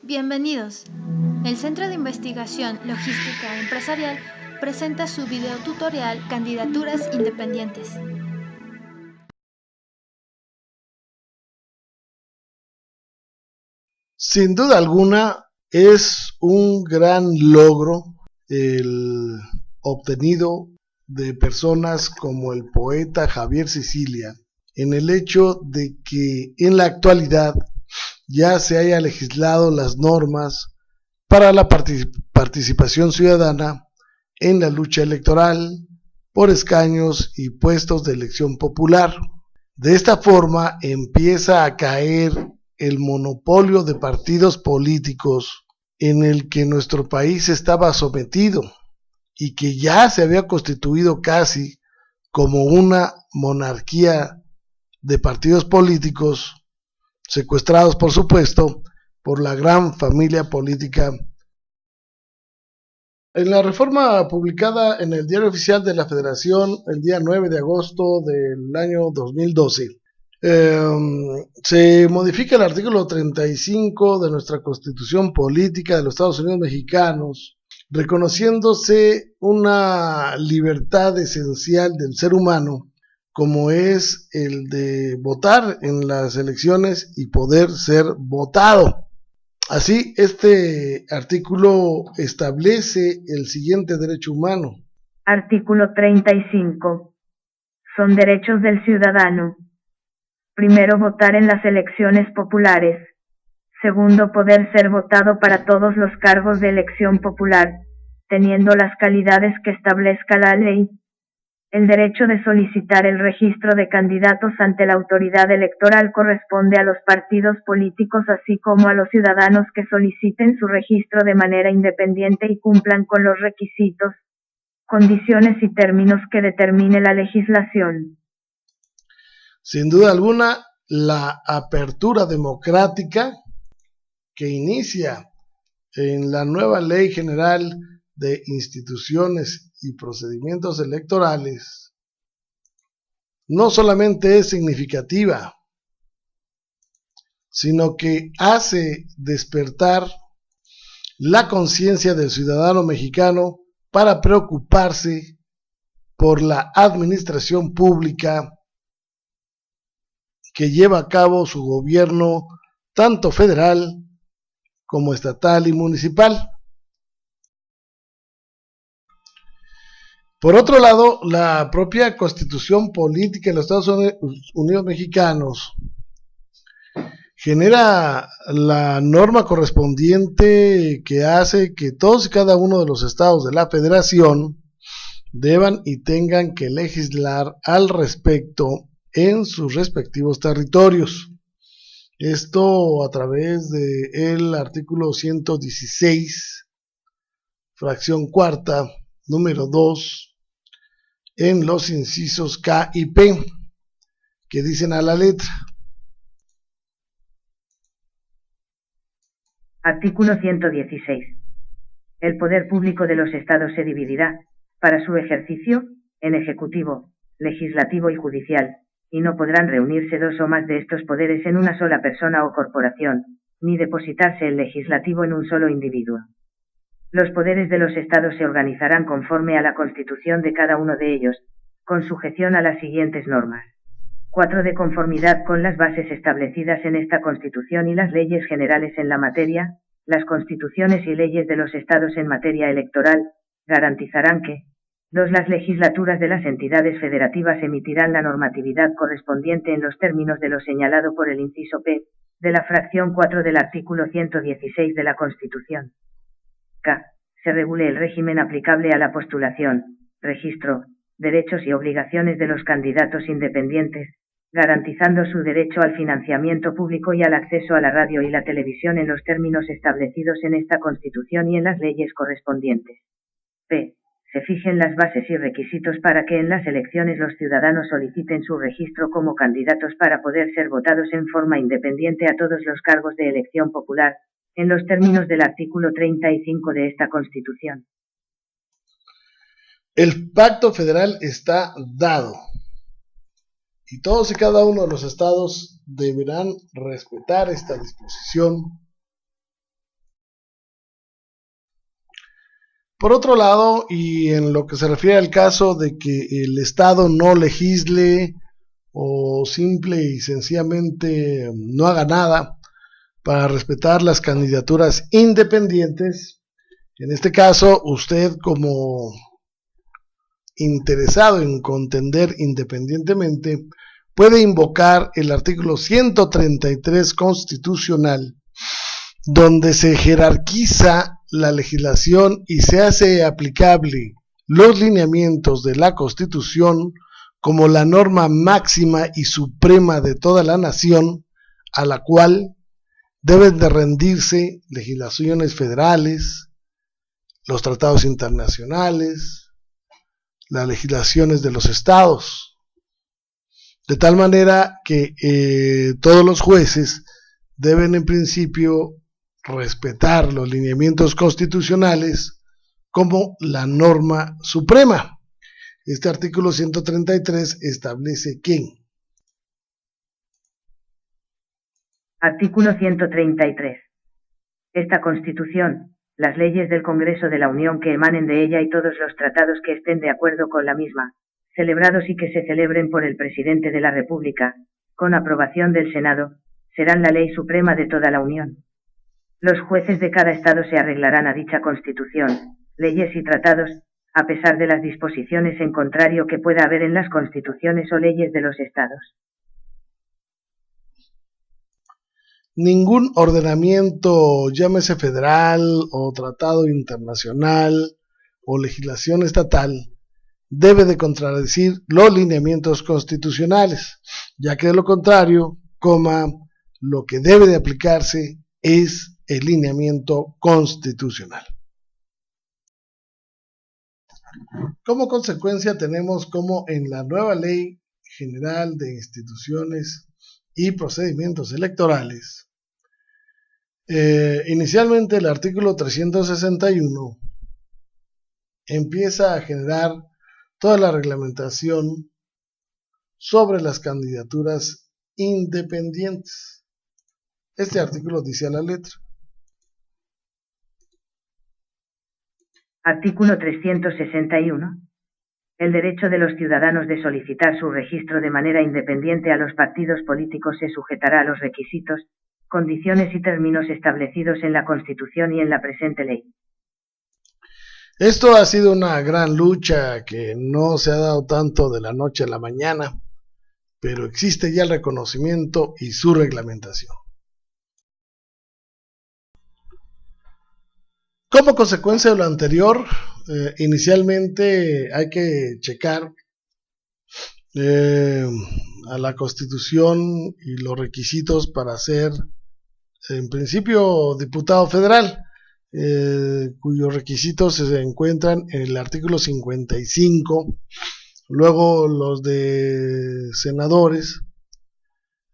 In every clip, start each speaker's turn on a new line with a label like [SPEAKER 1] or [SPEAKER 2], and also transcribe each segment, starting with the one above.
[SPEAKER 1] Bienvenidos. El Centro de Investigación Logística Empresarial presenta su video tutorial Candidaturas Independientes.
[SPEAKER 2] Sin duda alguna es un gran logro el obtenido de personas como el poeta Javier Sicilia en el hecho de que en la actualidad ya se haya legislado las normas para la participación ciudadana en la lucha electoral por escaños y puestos de elección popular. De esta forma empieza a caer el monopolio de partidos políticos en el que nuestro país estaba sometido y que ya se había constituido casi como una monarquía de partidos políticos, secuestrados por supuesto por la gran familia política. En la reforma publicada en el Diario Oficial de la Federación el día 9 de agosto del año 2012, se modifica el artículo 35 de nuestra Constitución Política de los Estados Unidos Mexicanos, reconociéndose una libertad esencial del ser humano, como es el de votar en las elecciones y poder ser votado. Así, este artículo establece el siguiente derecho humano.
[SPEAKER 3] Artículo 35. Son derechos del ciudadano. Primero, votar en las elecciones populares. Segundo, poder ser votado para todos los cargos de elección popular, teniendo las calidades que establezca la ley. El derecho de solicitar el registro de candidatos ante la autoridad electoral corresponde a los partidos políticos así como a los ciudadanos que soliciten su registro de manera independiente y cumplan con los requisitos, condiciones y términos que determine la legislación.
[SPEAKER 2] Sin duda alguna, la apertura democrática que inicia en la nueva Ley General de Instituciones y Procedimientos Electorales no solamente es significativa, sino que hace despertar la conciencia del ciudadano mexicano para preocuparse por la administración pública que lleva a cabo su gobierno, tanto federal como estatal y municipal. Por otro lado, la propia Constitución Política de los Estados Unidos Mexicanos genera la norma correspondiente que hace que todos y cada uno de los estados de la federación deban y tengan que legislar al respecto en sus respectivos territorios. Esto a través del artículo 116, fracción cuarta, número 2, en los incisos K y P, que dicen a la letra.
[SPEAKER 3] Artículo 116. El poder público de los estados se dividirá, para su ejercicio, en ejecutivo, legislativo y judicial, y no podrán reunirse dos o más de estos poderes en una sola persona o corporación, ni depositarse el legislativo en un solo individuo. Los poderes de los estados se organizarán conforme a la constitución de cada uno de ellos, con sujeción a las siguientes normas. 4. De conformidad con las bases establecidas en esta Constitución y las leyes generales en la materia, las constituciones y leyes de los estados en materia electoral garantizarán que 2. Las legislaturas de las entidades federativas emitirán la normatividad correspondiente en los términos de lo señalado por el inciso P, de la fracción 4 del artículo 116 de la Constitución. K. Se regule el régimen aplicable a la postulación, registro, derechos y obligaciones de los candidatos independientes, garantizando su derecho al financiamiento público y al acceso a la radio y la televisión en los términos establecidos en esta Constitución y en las leyes correspondientes. P. Se fijen las bases y requisitos para que en las elecciones los ciudadanos soliciten su registro como candidatos para poder ser votados en forma independiente a todos los cargos de elección popular, en los términos del artículo 35 de esta Constitución.
[SPEAKER 2] El pacto federal está dado y todos y cada uno de los estados deberán respetar esta disposición Por otro lado, y en lo que se refiere al caso de que el Estado no legisle o simple y sencillamente no haga nada para respetar las candidaturas independientes, en este caso usted como interesado en contender independientemente puede invocar el artículo 133 constitucional, donde se jerarquiza la legislación y se hace aplicable los lineamientos de la Constitución como la norma máxima y suprema de toda la nación, a la cual deben de rendirse legislaciones federales, los tratados internacionales, las legislaciones de los estados, de tal manera que todos los jueces deben en principio respetar los lineamientos constitucionales como la norma suprema. Este artículo 133 establece que
[SPEAKER 3] Artículo 133. Esta Constitución, las leyes del Congreso de la Unión que emanen de ella y todos los tratados que estén de acuerdo con la misma, celebrados y que se celebren por el Presidente de la República, con aprobación del Senado, serán la ley suprema de toda la Unión. Los jueces de cada Estado se arreglarán a dicha Constitución, leyes y tratados, a pesar de las disposiciones en contrario que pueda haber en las constituciones o leyes de los Estados.
[SPEAKER 2] Ningún ordenamiento, llámese federal o tratado internacional o legislación estatal, debe de contradecir los lineamientos constitucionales, ya que de lo contrario, lo que debe de aplicarse es el lineamiento constitucional. Como consecuencia tenemos como en la nueva Ley General de Instituciones y Procedimientos Electorales, inicialmente el artículo 361 empieza a generar toda la reglamentación sobre las candidaturas independientes. Este artículo dice a la letra:
[SPEAKER 3] Artículo 361. El derecho de los ciudadanos de solicitar su registro de manera independiente a los partidos políticos se sujetará a los requisitos, condiciones y términos establecidos en la Constitución y en la presente ley.
[SPEAKER 2] Esto ha sido una gran lucha que no se ha dado tanto de la noche a la mañana, pero existe ya el reconocimiento y su reglamentación. Como consecuencia de lo anterior, inicialmente hay que checar a la Constitución y los requisitos para ser, en principio, diputado federal, cuyos requisitos se encuentran en el artículo 55, luego los de senadores,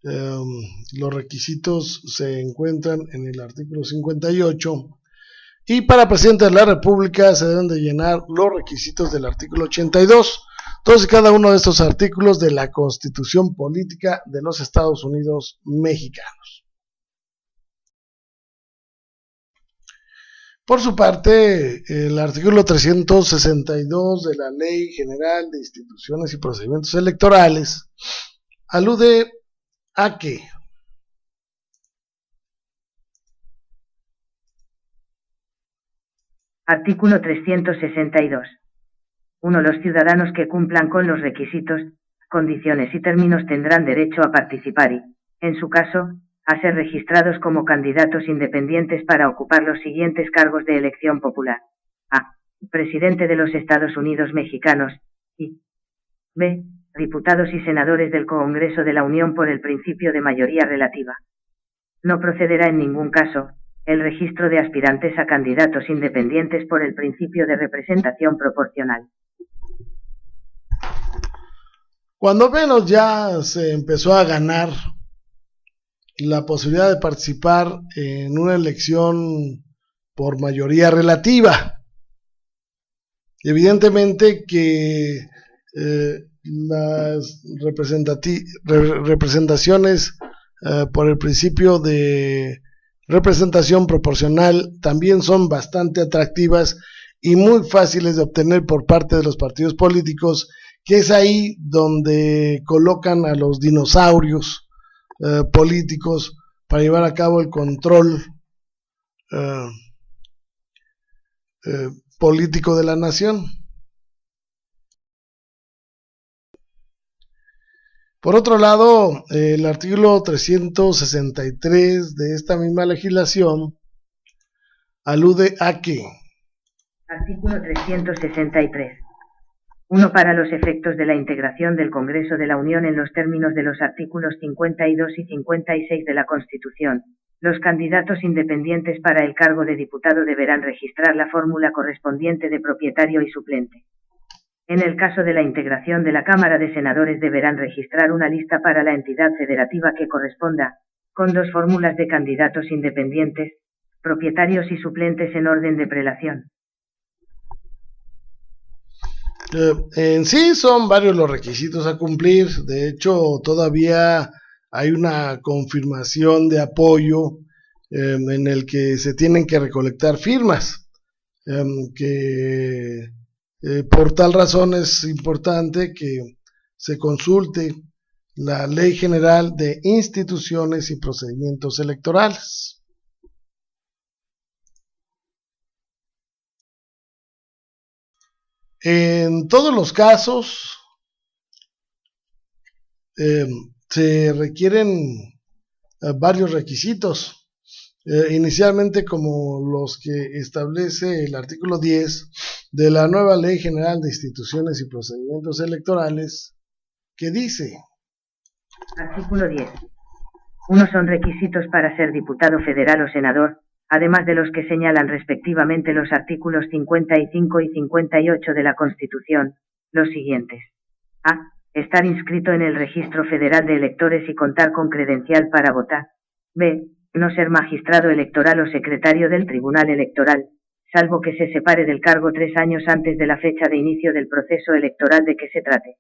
[SPEAKER 2] los requisitos se encuentran en el artículo 58, y para presidente de la República se deben de llenar los requisitos del artículo 82, todos y cada uno de estos artículos de la Constitución Política de los Estados Unidos Mexicanos. Por su parte, el artículo 362 de la Ley General de Instituciones y Procedimientos Electorales alude a que
[SPEAKER 3] Artículo 362. 1. Los ciudadanos que cumplan con los requisitos, condiciones y términos tendrán derecho a participar y, en su caso, a ser registrados como candidatos independientes para ocupar los siguientes cargos de elección popular. A. Presidente de los Estados Unidos Mexicanos, y B. Diputados y senadores del Congreso de la Unión por el principio de mayoría relativa. No procederá en ningún caso el registro de aspirantes a candidatos independientes por el principio de representación proporcional.
[SPEAKER 2] Cuando menos ya se empezó a ganar la posibilidad de participar en una elección por mayoría relativa. Evidentemente que las representaciones por el principio de representación proporcional también son bastante atractivas y muy fáciles de obtener por parte de los partidos políticos, que es ahí donde colocan a los dinosaurios políticos para llevar a cabo el control político de la nación. Por otro lado, el artículo 363 de esta misma legislación alude a que...
[SPEAKER 3] Artículo 363. 1. Para los efectos de la integración del Congreso de la Unión en los términos de los artículos 52 y 56 de la Constitución, los candidatos independientes para el cargo de diputado deberán registrar la fórmula correspondiente de propietario y suplente. En el caso de la integración de la Cámara de Senadores deberán registrar una lista para la entidad federativa que corresponda, con 2 fórmulas de candidatos independientes, propietarios y suplentes en orden de prelación.
[SPEAKER 2] En sí son varios los requisitos a cumplir. De hecho, todavía hay una confirmación de apoyo en el que se tienen que recolectar firmas, por tal razón es importante que se consulte la Ley General de Instituciones y Procedimientos Electorales. En todos los casos se requieren varios requisitos, inicialmente como los que establece el artículo 10 de la nueva Ley General de Instituciones y Procedimientos Electorales, que dice:
[SPEAKER 3] Artículo 10. 1. Son requisitos para ser diputado federal o senador, además de los que señalan respectivamente los artículos 55 y 58 de la Constitución, los siguientes. A. Estar inscrito en el Registro Federal de Electores y contar con credencial para votar. B. No ser magistrado electoral o secretario del Tribunal Electoral, salvo que se separe del cargo 3 años antes de la fecha de inicio del proceso electoral de que se trate.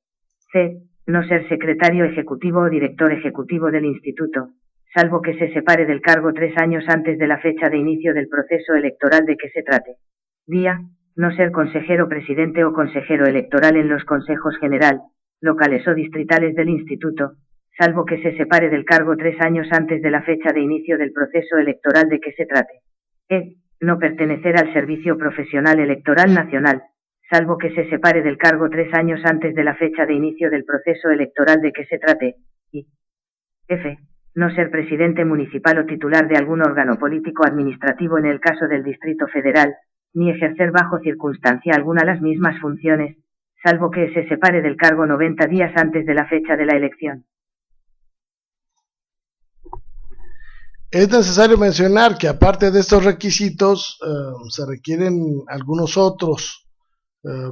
[SPEAKER 3] C. No ser secretario ejecutivo o director ejecutivo del instituto, salvo que se separe del cargo 3 años antes de la fecha de inicio del proceso electoral de que se trate. Día. No ser consejero presidente o consejero electoral en los consejos general, locales o distritales del instituto, salvo que se separe del cargo 3 años antes de la fecha de inicio del proceso electoral de que se trate. E. No pertenecer al Servicio Profesional Electoral Nacional, salvo que se separe del cargo 3 años antes de la fecha de inicio del proceso electoral de que se trate. Y F. No ser presidente municipal o titular de algún órgano político administrativo en el caso del Distrito Federal, ni ejercer bajo circunstancia alguna las mismas funciones, salvo que se separe del cargo 90 días antes de la fecha de la elección.
[SPEAKER 2] Es necesario mencionar que aparte de estos requisitos se requieren algunos otros,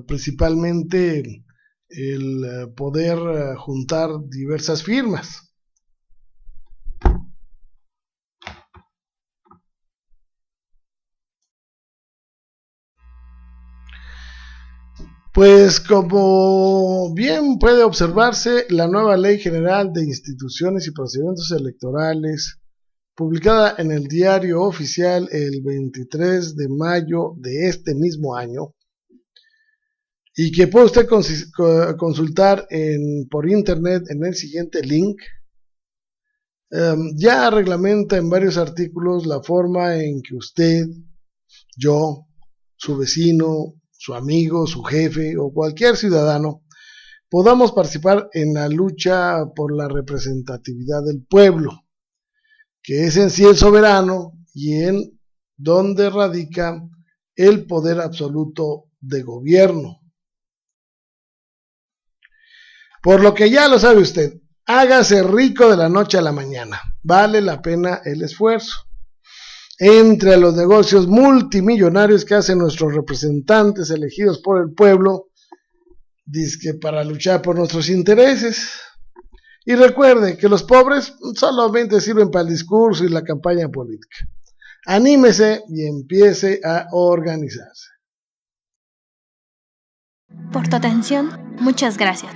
[SPEAKER 2] principalmente el poder juntar diversas firmas. Pues como bien puede observarse, la nueva Ley General de Instituciones y Procedimientos Electorales, publicada en el Diario Oficial el 23 de mayo de este mismo año, y que puede usted consultar por internet en el siguiente link, ya reglamenta en varios artículos la forma en que usted, yo, su vecino, su amigo, su jefe o cualquier ciudadano podamos participar en la lucha por la representatividad del pueblo, que es en sí el soberano y en donde radica el poder absoluto de gobierno. Por lo que ya lo sabe usted, hágase rico de la noche a la mañana, vale la pena el esfuerzo. Entre los negocios multimillonarios que hacen nuestros representantes elegidos por el pueblo, dizque para luchar por nuestros intereses. Y recuerde que los pobres solamente sirven para el discurso y la campaña política. Anímese y empiece a organizarse.
[SPEAKER 1] Por tu atención, muchas gracias.